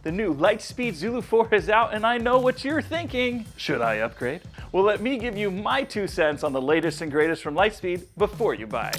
The new Lightspeed Zulu 4 is out, and I know what you're thinking. Should I upgrade? Well, let me give you my 2 cents on the latest and greatest from Lightspeed before you buy.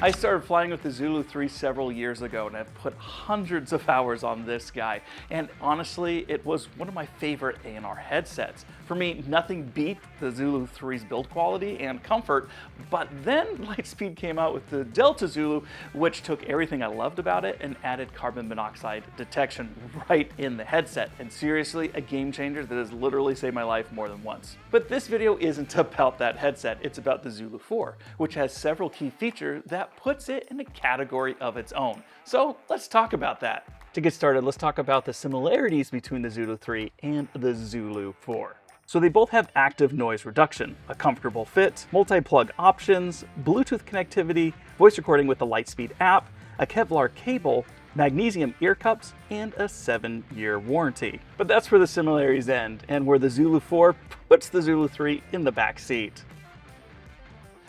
I started flying with the Zulu 3 several years ago, and I've put hundreds of hours on this guy. And honestly, it was one of my favorite A&R headsets. For me, nothing beat the Zulu 3's build quality and comfort, but then Lightspeed came out with the Delta Zulu, which took everything I loved about it and added carbon monoxide detection right in the headset. And seriously, a game changer that has literally saved my life more than once. But this video isn't about that headset, it's about the Zulu 4, which has several key features that puts it in a category of its own. So let's talk about that. To get started, let's talk about the similarities between the Zulu 3 and the Zulu 4. So they both have active noise reduction, a comfortable fit, multi-plug options, Bluetooth connectivity, voice recording with the Lightspeed app, a Kevlar cable, magnesium ear cups, and a 7-year warranty. But that's where the similarities end, and where the Zulu 4 puts the Zulu 3 in the back seat.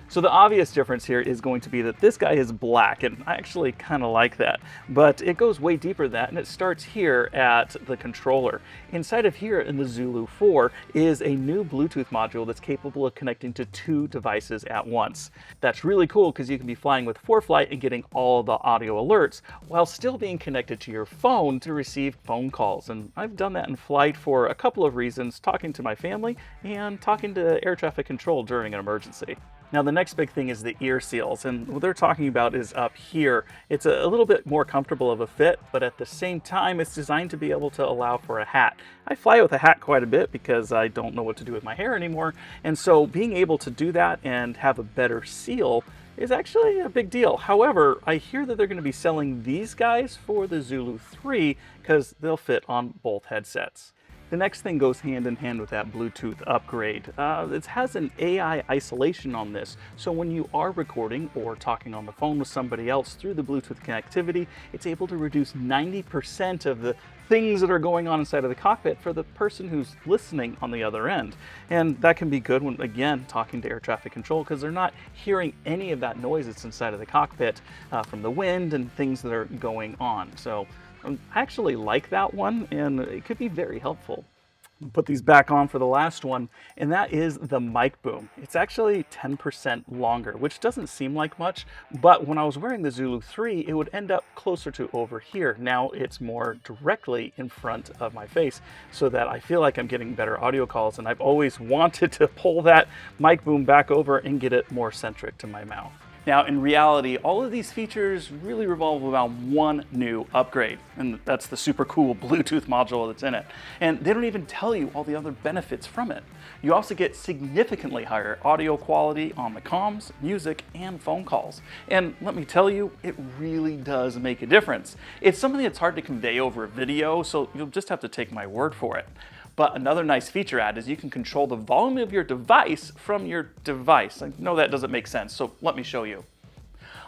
So the obvious difference here is going to be that this guy is black, and I actually kind of like that. But it goes way deeper than that, and it starts here at the controller. Inside of here in the Zulu 4 is a new Bluetooth module that's capable of connecting to 2 devices at once. That's really cool because you can be flying with FLYWITH and getting all the audio alerts while still being connected to your phone to receive phone calls. And I've done that in flight for a couple of reasons, talking to my family and talking to air traffic control during an emergency. Now the next big thing is the ear seals, and what they're talking about is up here. It's a little bit more comfortable of a fit, but at the same time it's designed to be able to allow for a hat. I fly with a hat quite a bit because I don't know what to do with my hair anymore, and so being able to do that and have a better seal is actually a big deal. However, I hear that they're going to be selling these guys for the Zulu 3 because they'll fit on both headsets. The next thing goes hand in hand with that Bluetooth upgrade. It has an AI isolation on this, so when you are recording or talking on the phone with somebody else through the Bluetooth connectivity, it's able to reduce 90% of the things that are going on inside of the cockpit for the person who's listening on the other end. And that can be good when, again, talking to air traffic control, because they're not hearing any of that noise that's inside of the cockpit from the wind and things that are going on. So I actually like that one, and it could be very helpful. I'll put these back on for the last one, and that is the mic boom. It's actually 10% longer, which doesn't seem like much, but when I was wearing the Zulu 3, it would end up closer to over here. Now it's more directly in front of my face, so that I feel like I'm getting better audio calls, and I've always wanted to pull that mic boom back over and get it more centric to my mouth. Now, in reality, all of these features really revolve around one new upgrade, and that's the super cool Bluetooth module that's in it. And they don't even tell you all the other benefits from it. You also get significantly higher audio quality on the comms, music, and phone calls. And let me tell you, it really does make a difference. It's something that's hard to convey over a video, so you'll just have to take my word for it. But another nice feature add is you can control the volume of your device from your device. I know that doesn't make sense, so let me show you.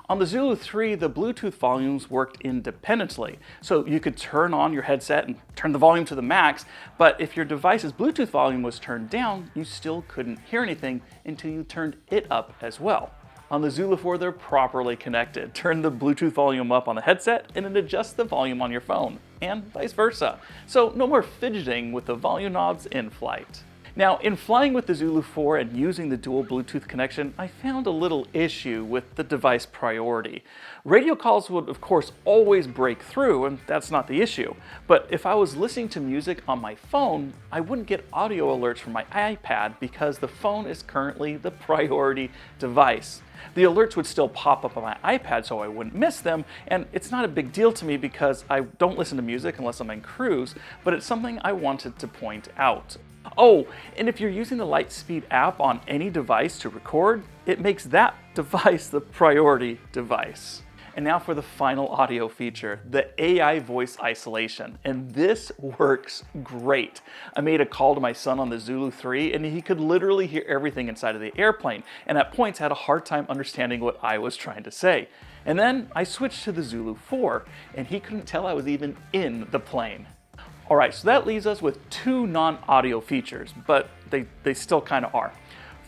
On the Zulu 3, the Bluetooth volumes worked independently. So you could turn on your headset and turn the volume to the max, but if your device's Bluetooth volume was turned down, you still couldn't hear anything until you turned it up as well. On the Zulu 4, they're properly connected. Turn the Bluetooth volume up on the headset and it adjusts the volume on your phone, and vice versa. So no more fidgeting with the volume knobs in flight. Now, in flying with the Zulu 4 and using the dual Bluetooth connection, I found a little issue with the device priority. Radio calls would, of course, always break through, and that's not the issue. But if I was listening to music on my phone, I wouldn't get audio alerts from my iPad because the phone is currently the priority device. The alerts would still pop up on my iPad so I wouldn't miss them, and it's not a big deal to me because I don't listen to music unless I'm in cruise, but it's something I wanted to point out. Oh, and if you're using the Lightspeed app on any device to record, it makes that device the priority device. And now for the final audio feature, the AI voice isolation. And this works great. I made a call to my son on the Zulu 3 and he could literally hear everything inside of the airplane, and at points had a hard time understanding what I was trying to say. And then I switched to the Zulu 4 and he couldn't tell I was even in the plane. Alright, so that leaves us with 2 non-audio features, but they still kind of are.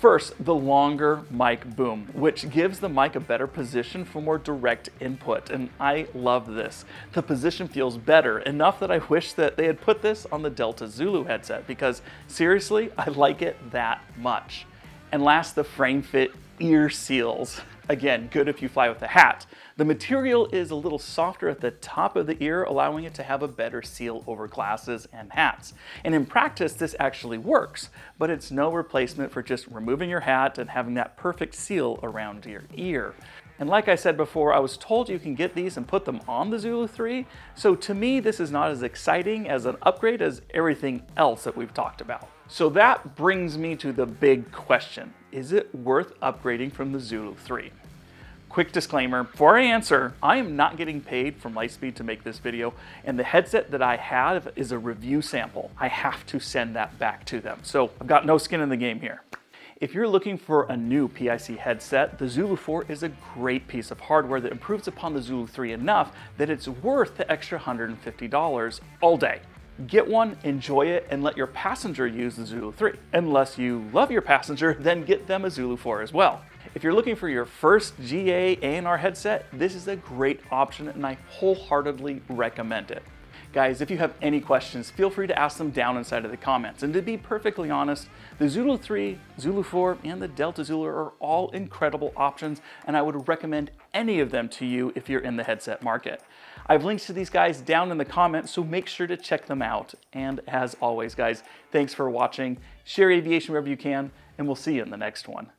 First, the longer mic boom, which gives the mic a better position for more direct input, and I love this. The position feels better, enough that I wish that they had put this on the Delta Zulu headset, because seriously, I like it that much. And last, the frame fit ear seals. Again, good if you fly with a hat. The material is a little softer at the top of the ear, allowing it to have a better seal over glasses and hats. And in practice, this actually works, but it's no replacement for just removing your hat and having that perfect seal around your ear. And like I said before, I was told you can get these and put them on the Zulu 3, so to me, this is not as exciting as an upgrade as everything else that we've talked about. So that brings me to the big question. Is it worth upgrading from the Zulu 3? Quick disclaimer, before I answer, I am not getting paid from Lightspeed to make this video, and the headset that I have is a review sample. I have to send that back to them, so I've got no skin in the game here. If you're looking for a new PIC headset, the Zulu 4 is a great piece of hardware that improves upon the Zulu 3 enough that it's worth the extra $150 all day. Get one, enjoy it, and let your passenger use the Zulu 3. Unless you love your passenger, then get them a Zulu 4 as well. If you're looking for your first GA A&R headset, this is a great option and I wholeheartedly recommend it. Guys, if you have any questions, feel free to ask them down inside of the comments. And to be perfectly honest, the Zulu 3, Zulu 4, and the Delta Zulu are all incredible options, and I would recommend any of them to you if you're in the headset market. I have links to these guys down in the comments, so make sure to check them out. And as always, guys, thanks for watching. Share aviation wherever you can, and we'll see you in the next one.